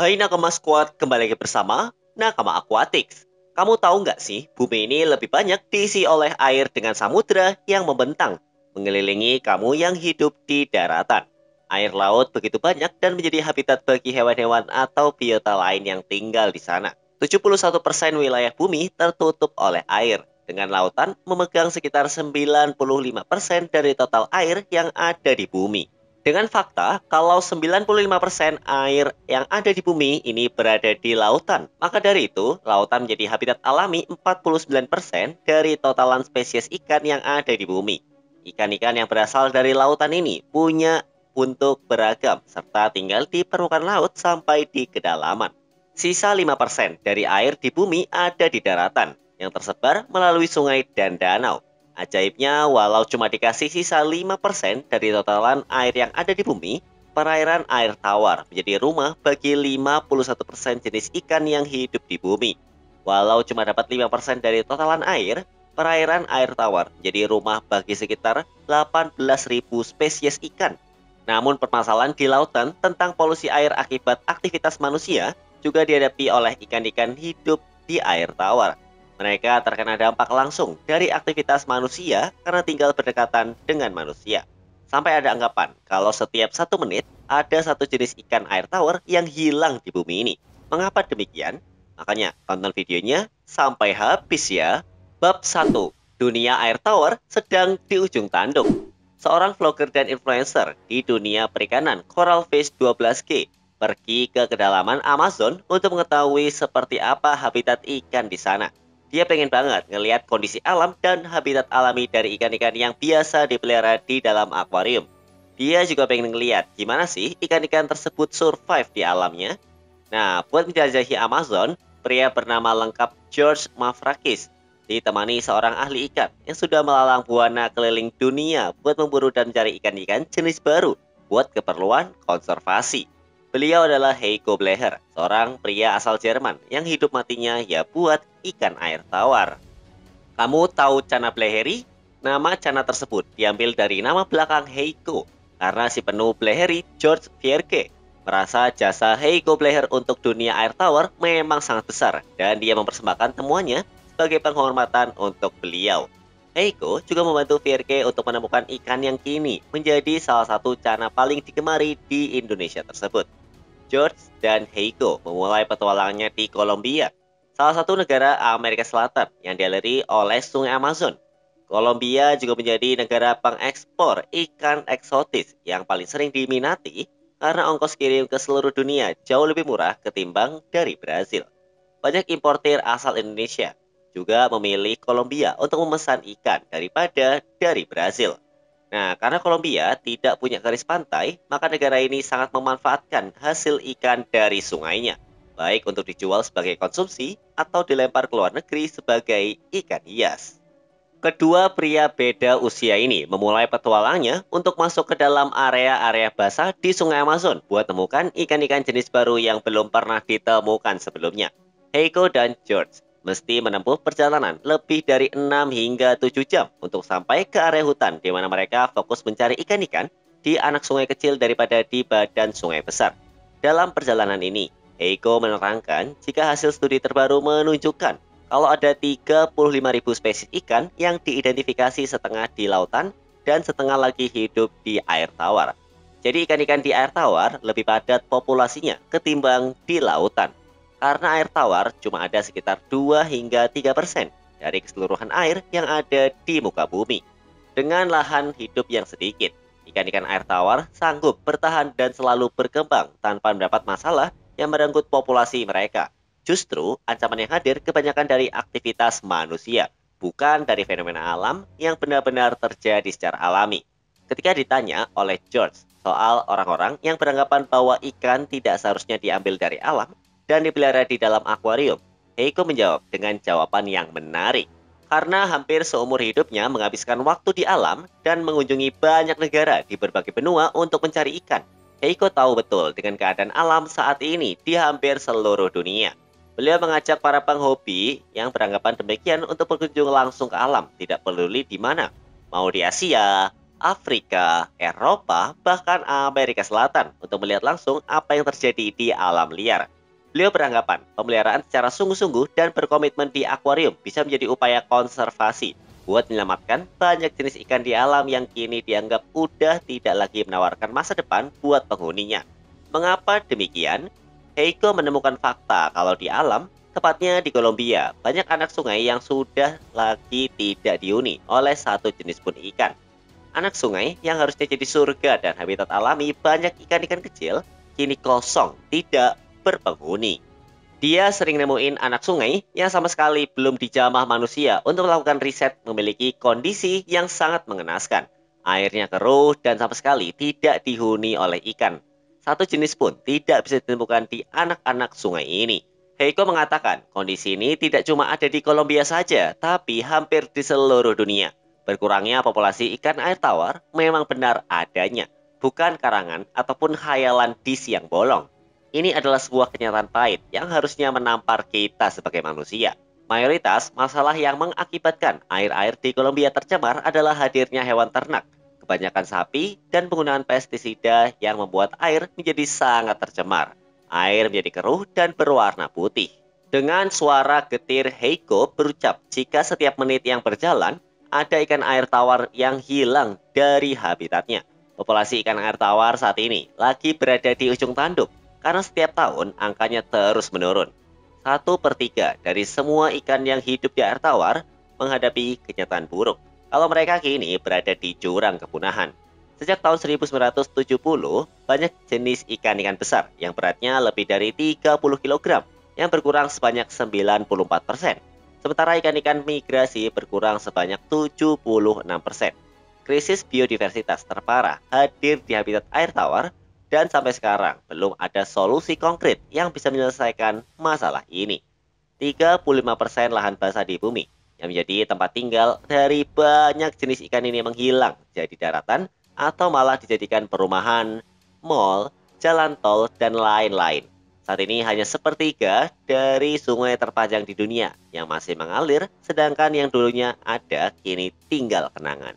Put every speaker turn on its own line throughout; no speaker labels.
Hai Nakama Squad, kembali lagi bersama Nakama Aquatics. Kamu tahu nggak sih, bumi ini lebih banyak diisi oleh air dengan samudra yang membentang, mengelilingi kamu yang hidup di daratan. Air laut begitu banyak dan menjadi habitat bagi hewan-hewan atau biota lain yang tinggal di sana. 71% wilayah bumi tertutup oleh air, dengan lautan memegang sekitar 95% dari total air yang ada di bumi. Dengan fakta, kalau 95% air yang ada di bumi ini berada di lautan, maka dari itu, lautan menjadi habitat alami 49% dari totalan spesies ikan yang ada di bumi. Ikan-ikan yang berasal dari lautan ini punya bentuk beragam, serta tinggal di permukaan laut sampai di kedalaman. Sisa 5% dari air di bumi ada di daratan, yang tersebar melalui sungai dan danau. Ajaibnya, walau cuma dikasih sisa 5% dari totalan air yang ada di bumi, perairan air tawar menjadi rumah bagi 51% jenis ikan yang hidup di bumi. Walau cuma dapat 5% dari totalan air, perairan air tawar menjadi rumah bagi sekitar 18.000 spesies ikan. Namun permasalahan di lautan tentang polusi air akibat aktivitas manusia juga dihadapi oleh ikan-ikan hidup di air tawar. Mereka terkena dampak langsung dari aktivitas manusia karena tinggal berdekatan dengan manusia. Sampai ada anggapan kalau setiap 1 menit ada satu jenis ikan air tawar yang hilang di bumi ini. Mengapa demikian? Makanya tonton videonya sampai habis ya. Bab 1. Dunia air tawar sedang di ujung tanduk. Seorang vlogger dan influencer di dunia perikanan Coral Fish 12G pergi ke kedalaman Amazon untuk mengetahui seperti apa habitat ikan di sana. Dia pengen banget ngelihat kondisi alam dan habitat alami dari ikan-ikan yang biasa dipelihara di dalam akuarium. Dia juga pengen ngelihat gimana sih ikan-ikan tersebut survive di alamnya. Nah, buat menjelajahi Amazon, pria bernama lengkap George Mavrakis ditemani seorang ahli ikan yang sudah melalang buana keliling dunia buat memburu dan mencari ikan-ikan jenis baru buat keperluan konservasi. Beliau adalah Heiko Blecher, seorang pria asal Jerman yang hidup matinya ya buat ikan air tawar. Kamu tahu Cana Bleheri? Nama Cana tersebut diambil dari nama belakang Heiko, karena si penuh Bleheri, George Vierge, merasa jasa Heiko Blecher untuk dunia air tawar memang sangat besar, dan dia mempersembahkan temuannya sebagai penghormatan untuk beliau. Heiko juga membantu Vierge untuk menemukan ikan yang kini menjadi salah satu Cana paling digemari di Indonesia tersebut. George dan Heiko memulai petualangannya di Kolombia, salah satu negara Amerika Selatan yang dialiri oleh Sungai Amazon. Kolombia juga menjadi negara pengekspor ikan eksotis yang paling sering diminati karena ongkos kirim ke seluruh dunia jauh lebih murah ketimbang dari Brasil. Banyak importir asal Indonesia juga memilih Kolombia untuk memesan ikan daripada dari Brasil. Nah, karena Kolombia tidak punya garis pantai, maka negara ini sangat memanfaatkan hasil ikan dari sungainya, baik untuk dijual sebagai konsumsi atau dilempar ke luar negeri sebagai ikan hias. Kedua pria beda usia ini memulai petualangnya untuk masuk ke dalam area-area basah di Sungai Amazon buat temukan ikan-ikan jenis baru yang belum pernah ditemukan sebelumnya. Heiko dan George mesti menempuh perjalanan lebih dari 6 hingga 7 jam untuk sampai ke area hutan di mana mereka fokus mencari ikan-ikan di anak sungai kecil daripada di badan sungai besar. Dalam perjalanan ini, Heiko menerangkan jika hasil studi terbaru menunjukkan kalau ada 35.000 spesies ikan yang diidentifikasi setengah di lautan dan setengah lagi hidup di air tawar. Jadi ikan-ikan di air tawar lebih padat populasinya ketimbang di lautan. Karena air tawar cuma ada sekitar 2 hingga 3% dari keseluruhan air yang ada di muka bumi. Dengan lahan hidup yang sedikit, ikan-ikan air tawar sanggup bertahan dan selalu berkembang tanpa mendapat masalah yang merenggut populasi mereka. Justru, ancaman yang hadir kebanyakan dari aktivitas manusia, bukan dari fenomena alam yang benar-benar terjadi secara alami. Ketika ditanya oleh George soal orang-orang yang beranggapan bahwa ikan tidak seharusnya diambil dari alam dan dipelihara di dalam akuarium, Heiko menjawab dengan jawaban yang menarik. Karena hampir seumur hidupnya menghabiskan waktu di alam dan mengunjungi banyak negara di berbagai benua untuk mencari ikan, Heiko tahu betul dengan keadaan alam saat ini di hampir seluruh dunia. Beliau mengajak para penghobi yang beranggapan demikian untuk berkunjung langsung ke alam, tidak peduli di mana. Mau di Asia, Afrika, Eropa, bahkan Amerika Selatan untuk melihat langsung apa yang terjadi di alam liar. Beliau beranggapan pemeliharaan secara sungguh-sungguh dan berkomitmen di akuarium bisa menjadi upaya konservasi buat menyelamatkan banyak jenis ikan di alam yang kini dianggap udah tidak lagi menawarkan masa depan buat penghuninya. Mengapa demikian? Heiko menemukan fakta kalau di alam, tepatnya di Kolombia, banyak anak sungai yang sudah lagi tidak dihuni oleh satu jenis pun ikan. Anak sungai yang harusnya jadi surga dan habitat alami banyak ikan-ikan kecil, kini kosong, tidak berpenghuni. Dia sering nemuin anak sungai yang sama sekali belum dijamah manusia untuk melakukan riset memiliki kondisi yang sangat mengenaskan. Airnya keruh dan sama sekali tidak dihuni oleh ikan. Satu jenis pun tidak bisa ditemukan di anak-anak sungai ini. Heiko mengatakan kondisi ini tidak cuma ada di Kolombia saja, tapi hampir di seluruh dunia. Berkurangnya populasi ikan air tawar memang benar adanya, bukan karangan ataupun khayalan di siang bolong. Ini adalah sebuah kenyataan pahit yang harusnya menampar kita sebagai manusia. Mayoritas masalah yang mengakibatkan air-air di Kolombia tercemar adalah hadirnya hewan ternak, kebanyakan sapi, dan penggunaan pestisida yang membuat air menjadi sangat tercemar. Air menjadi keruh dan berwarna putih. Dengan suara getir Heiko berucap jika setiap menit yang berjalan, ada ikan air tawar yang hilang dari habitatnya. Populasi ikan air tawar saat ini lagi berada di ujung tanduk karena setiap tahun angkanya terus menurun. 1/3 dari semua ikan yang hidup di air tawar menghadapi kenyataan buruk kalau mereka kini berada di jurang kepunahan. Sejak tahun 1970, banyak jenis ikan-ikan besar yang beratnya lebih dari 30 kg yang berkurang sebanyak 94%. Sementara ikan-ikan migrasi berkurang sebanyak 76%. Krisis biodiversitas terparah hadir di habitat air tawar dan sampai sekarang belum ada solusi konkret yang bisa menyelesaikan masalah ini. 35% lahan basah di bumi yang menjadi tempat tinggal dari banyak jenis ikan ini menghilang jadi daratan atau malah dijadikan perumahan, mal, jalan tol, dan lain-lain. Saat ini hanya sepertiga dari sungai terpanjang di dunia yang masih mengalir, sedangkan yang dulunya ada kini tinggal kenangan.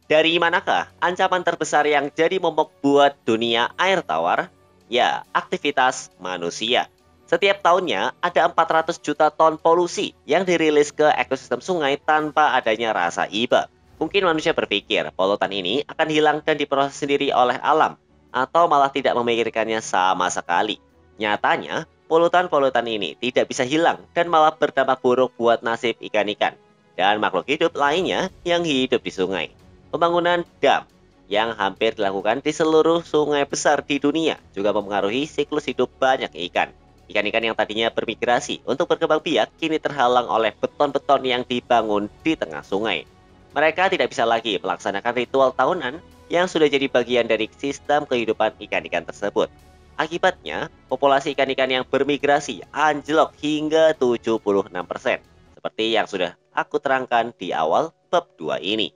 Dari manakah ancaman terbesar yang jadi momok buat dunia air tawar? Ya, aktivitas manusia. Setiap tahunnya ada 400 juta ton polusi yang dirilis ke ekosistem sungai tanpa adanya rasa iba. Mungkin manusia berpikir polutan ini akan hilang dan diproses sendiri oleh alam, atau malah tidak memikirkannya sama sekali. Nyatanya, polutan-polutan ini tidak bisa hilang dan malah berdampak buruk buat nasib ikan-ikan dan makhluk hidup lainnya yang hidup di sungai. Pembangunan dam yang hampir dilakukan di seluruh sungai besar di dunia juga mempengaruhi siklus hidup banyak ikan. Ikan-ikan yang tadinya bermigrasi untuk berkembang biak kini terhalang oleh beton-beton yang dibangun di tengah sungai. Mereka tidak bisa lagi melaksanakan ritual tahunan yang sudah jadi bagian dari sistem kehidupan ikan-ikan tersebut. Akibatnya, populasi ikan-ikan yang bermigrasi anjlok hingga 76%, seperti yang sudah aku terangkan di awal bab 2 ini.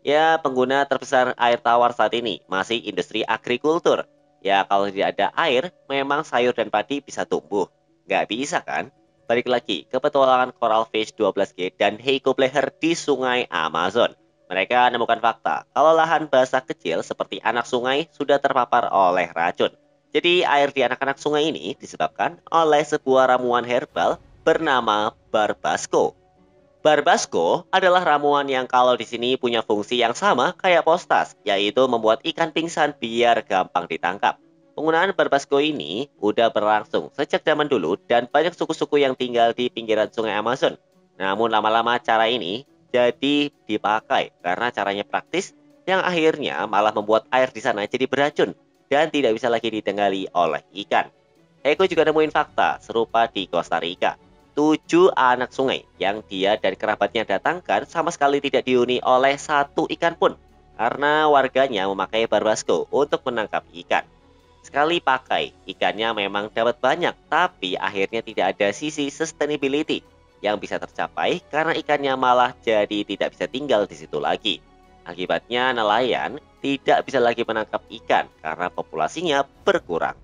Ya, pengguna terbesar air tawar saat ini masih industri agrikultur. Ya, kalau tidak ada air, memang sayur dan padi bisa tumbuh. Nggak bisa kan? Balik lagi ke petualangan Coral Fish 12G dan Heiko Blecher di sungai Amazon. Mereka menemukan fakta kalau lahan basah kecil seperti anak sungai sudah terpapar oleh racun. Jadi air di anak-anak sungai ini disebabkan oleh sebuah ramuan herbal bernama Barbasco. Barbasco adalah ramuan yang kalau di sini punya fungsi yang sama kayak postas, yaitu membuat ikan pingsan biar gampang ditangkap. Penggunaan Barbasco ini udah berlangsung sejak zaman dulu dan banyak suku-suku yang tinggal di pinggiran sungai Amazon. Namun lama-lama cara ini jadi dipakai karena caranya praktis yang akhirnya malah membuat air di sana jadi beracun dan tidak bisa lagi ditinggali oleh ikan. Eko juga nemuin fakta serupa di Costa Rica. 7 anak sungai yang dia dan kerabatnya datangkan sama sekali tidak dihuni oleh satu ikan pun karena warganya memakai Barbasco untuk menangkap ikan. Sekali pakai, ikannya memang dapat banyak, tapi akhirnya tidak ada sisi sustainability yang bisa tercapai karena ikannya malah jadi tidak bisa tinggal di situ lagi. Akibatnya nelayan tidak bisa lagi menangkap ikan karena populasinya berkurang.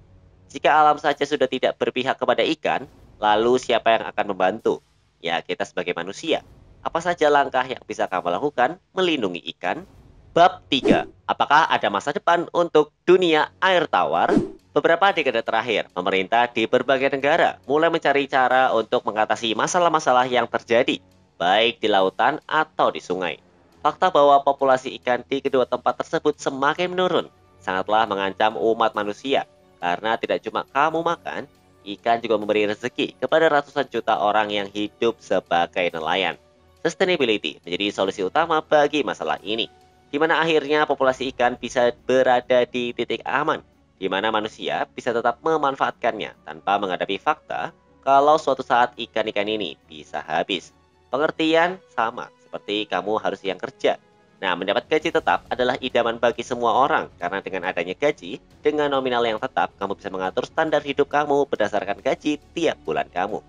Jika alam saja sudah tidak berpihak kepada ikan, lalu siapa yang akan membantu? Ya, kita sebagai manusia. Apa saja langkah yang bisa kamu lakukan melindungi ikan? Bab 3. Apakah ada masa depan untuk dunia air tawar? Beberapa dekade terakhir, pemerintah di berbagai negara mulai mencari cara untuk mengatasi masalah-masalah yang terjadi, baik di lautan atau di sungai. Fakta bahwa populasi ikan di kedua tempat tersebut semakin menurun sangatlah mengancam umat manusia, karena tidak cuma kamu makan, ikan juga memberi rezeki kepada ratusan juta orang yang hidup sebagai nelayan. Sustainability menjadi solusi utama bagi masalah ini, di mana akhirnya populasi ikan bisa berada di titik aman, di mana manusia bisa tetap memanfaatkannya tanpa menghadapi fakta kalau suatu saat ikan-ikan ini bisa habis. Pengertian sama seperti kamu harus yang kerja. Nah, mendapat gaji tetap adalah idaman bagi semua orang, karena dengan adanya gaji, dengan nominal yang tetap, kamu bisa mengatur standar hidup kamu berdasarkan gaji tiap bulan kamu.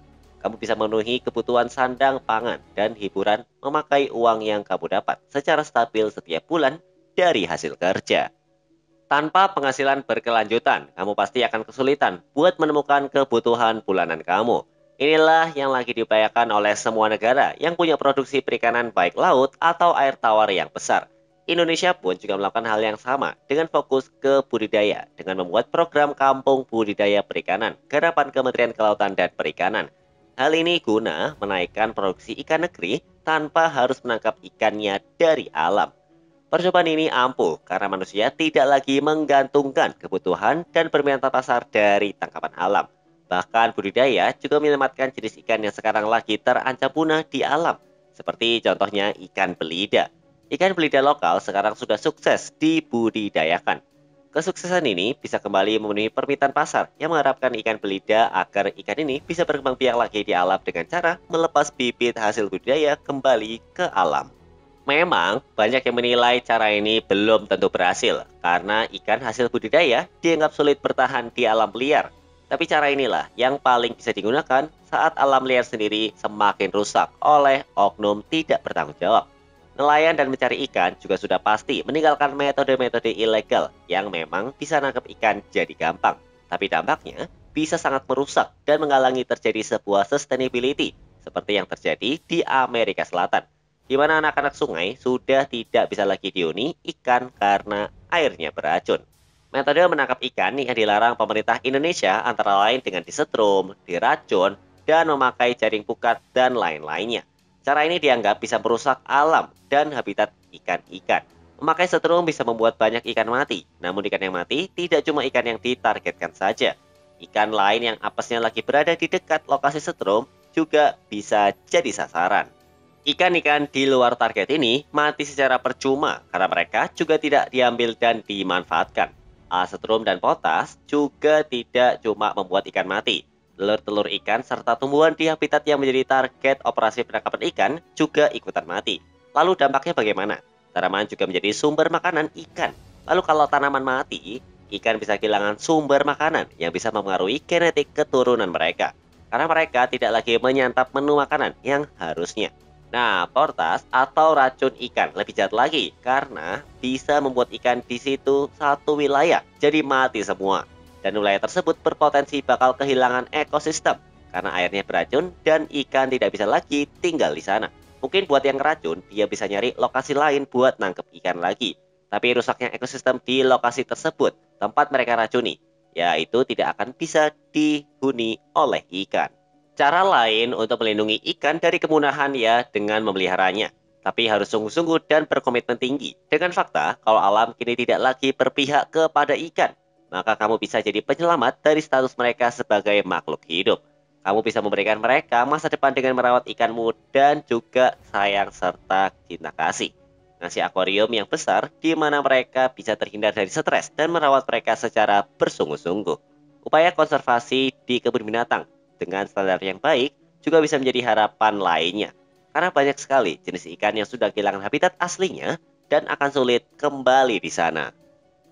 Kamu bisa memenuhi kebutuhan sandang, pangan, dan hiburan memakai uang yang kamu dapat secara stabil setiap bulan dari hasil kerja. Tanpa penghasilan berkelanjutan, kamu pasti akan kesulitan buat menemukan kebutuhan bulanan kamu. Inilah yang lagi diupayakan oleh semua negara yang punya produksi perikanan baik laut atau air tawar yang besar. Indonesia pun juga melakukan hal yang sama dengan fokus ke budidaya dengan membuat program Kampung Budidaya Perikanan, garapan Kementerian Kelautan dan Perikanan. Hal ini guna menaikkan produksi ikan negeri tanpa harus menangkap ikannya dari alam. Percobaan ini ampuh karena manusia tidak lagi menggantungkan kebutuhan dan permintaan pasar dari tangkapan alam. Bahkan budidaya juga menyelamatkan jenis ikan yang sekarang lagi terancam punah di alam, seperti contohnya ikan belida. Ikan belida lokal sekarang sudah sukses dibudidayakan. Kesuksesan ini bisa kembali memenuhi permintaan pasar yang mengharapkan ikan belida agar ikan ini bisa berkembang biak lagi di alam dengan cara melepas bibit hasil budidaya kembali ke alam. Memang banyak yang menilai cara ini belum tentu berhasil karena ikan hasil budidaya dianggap sulit bertahan di alam liar. Tapi cara inilah yang paling bisa digunakan saat alam liar sendiri semakin rusak oleh oknum tidak bertanggung jawab. Nelayan dan mencari ikan juga sudah pasti meninggalkan metode-metode ilegal yang memang bisa nangkep ikan jadi gampang. Tapi dampaknya bisa sangat merusak dan menghalangi terjadi sebuah sustainability seperti yang terjadi di Amerika Selatan, di mana anak-anak sungai sudah tidak bisa lagi dihuni ikan karena airnya beracun. Metode menangkap ikan yang dilarang pemerintah Indonesia antara lain dengan disetrum, diracun, dan memakai jaring pukat dan lain-lainnya. Cara ini dianggap bisa merusak alam dan habitat ikan-ikan. Memakai setrum bisa membuat banyak ikan mati, namun ikan yang mati tidak cuma ikan yang ditargetkan saja. Ikan lain yang apesnya lagi berada di dekat lokasi setrum juga bisa jadi sasaran. Ikan-ikan di luar target ini mati secara percuma karena mereka juga tidak diambil dan dimanfaatkan. Asetrum dan potas juga tidak cuma membuat ikan mati. Telur-telur ikan serta tumbuhan di habitat yang menjadi target operasi penangkapan ikan juga ikutan mati. Lalu dampaknya bagaimana? Tanaman juga menjadi sumber makanan ikan. Lalu kalau tanaman mati, ikan bisa kehilangan sumber makanan yang bisa mempengaruhi genetik keturunan mereka, karena mereka tidak lagi menyantap menu makanan yang harusnya. Nah, portas atau racun ikan lebih jahat lagi karena bisa membuat ikan di situ satu wilayah jadi mati semua. Dan wilayah tersebut berpotensi bakal kehilangan ekosistem karena airnya beracun dan ikan tidak bisa lagi tinggal di sana. Mungkin buat yang racun, dia bisa nyari lokasi lain buat nangkep ikan lagi. Tapi rusaknya ekosistem di lokasi tersebut, tempat mereka racuni, yaitu tidak akan bisa dihuni oleh ikan. Cara lain untuk melindungi ikan dari kemunahan ya dengan memeliharanya. Tapi harus sungguh-sungguh dan berkomitmen tinggi. Dengan fakta, kalau alam kini tidak lagi berpihak kepada ikan, maka kamu bisa jadi penyelamat dari status mereka sebagai makhluk hidup. Kamu bisa memberikan mereka masa depan dengan merawat ikanmu dan juga sayang serta cinta kasih. Ngasih akuarium yang besar di mana mereka bisa terhindar dari stres dan merawat mereka secara bersungguh-sungguh. Upaya konservasi di kebun binatang dengan standar yang baik juga bisa menjadi harapan lainnya. Karena banyak sekali jenis ikan yang sudah kehilangan habitat aslinya dan akan sulit kembali di sana.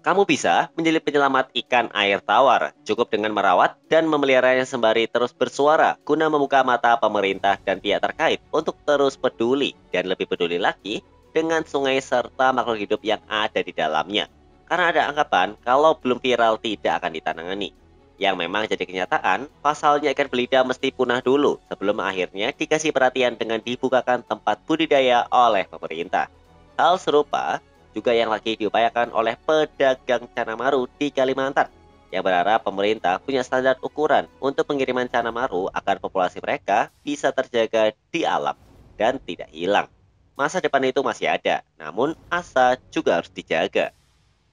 Kamu bisa menjadi penyelamat ikan air tawar, cukup dengan merawat dan memeliharanya sembari terus bersuara guna membuka mata pemerintah dan pihak terkait untuk terus peduli dan lebih peduli lagi dengan sungai serta makhluk hidup yang ada di dalamnya. Karena ada anggapan kalau belum viral tidak akan ditangani. Yang memang jadi kenyataan, pasalnya ikan belida mesti punah dulu sebelum akhirnya dikasih perhatian dengan dibukakan tempat budidaya oleh pemerintah. Hal serupa juga yang lagi diupayakan oleh pedagang Canamaru di Kalimantan, yang berharap pemerintah punya standar ukuran untuk pengiriman Canamaru agar populasi mereka bisa terjaga di alam dan tidak hilang. Masa depan itu masih ada, namun asa juga harus dijaga.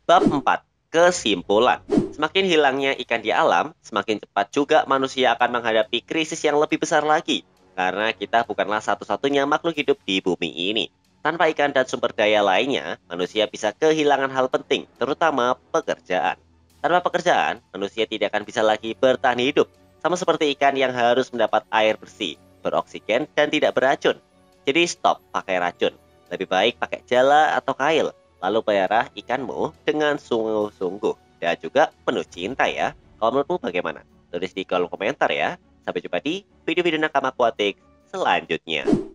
Bab 4. Kesimpulan. Semakin hilangnya ikan di alam, semakin cepat juga manusia akan menghadapi krisis yang lebih besar lagi. Karena kita bukanlah satu-satunya makhluk hidup di bumi ini. Tanpa ikan dan sumber daya lainnya, manusia bisa kehilangan hal penting, terutama pekerjaan. Tanpa pekerjaan, manusia tidak akan bisa lagi bertahan hidup. Sama seperti ikan yang harus mendapat air bersih, beroksigen, dan tidak beracun. Jadi stop pakai racun. Lebih baik pakai jala atau kail. Lalu pelihara ikanmu dengan sungguh-sungguh dan juga penuh cinta ya. Kalau menurutmu bagaimana? Tulis di kolom komentar ya. Sampai jumpa di video-video nakama aquatic selanjutnya.